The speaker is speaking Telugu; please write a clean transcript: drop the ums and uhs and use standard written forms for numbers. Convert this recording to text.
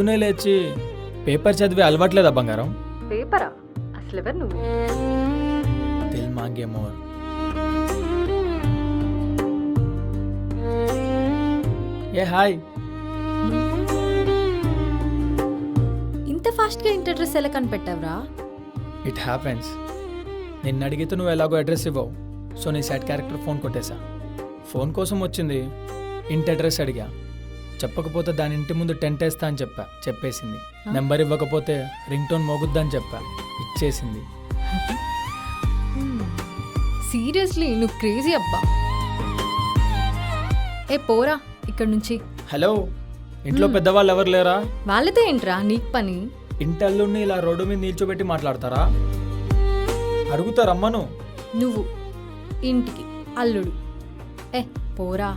పొద్దునే లేచి పేపర్ చదివి అలవాట్లేదా బంగారం? పేపరా? అసలు ఎవరు నువ్వు? దిల్ మాంగే మోర్. ఏ హాయ్. ఇంత ఫాస్ట్గా ఇంటర్ అడ్రస్ ఎలా కనిపెట్టావురా? It happens. నిన్ను అడిగితే నువ్వు ఎలాగో అడ్రస్ ఇవ్వవు, సో నీ సైడ్ క్యారెక్టర్ ఫోన్ కొట్టేశా. ఫోన్ కోసం వచ్చింది, ఇంటి అడ్రస్ అడిగా. చెప్పకపోతే దాని ఇంటి ముందు టెంట్ వేస్తా అని చెప్పేసింది. నెంబర్ ఇవ్వకపోతే రింగ్ టోన్ మోగుద్దని ఇచ్చేసింది. సీరియస్లీ నువ్వు క్రేజీ అబ్బా. ఏ పోరా ఇక్కడ నుంచి. హలో, ఇంట్లో పెద్దవాళ్ళు ఎవరు లేరా? వాళ్ళతో ఏంట్రా నీకు పని? ఇంటి అల్లుడిని ఇలా రోడ్డు మీద నిల్చోబెట్టి మాట్లాడతారా? అడుగుతారమ్మను. నువ్వు ఇంటికి అల్లుడు. ఏ పోరా.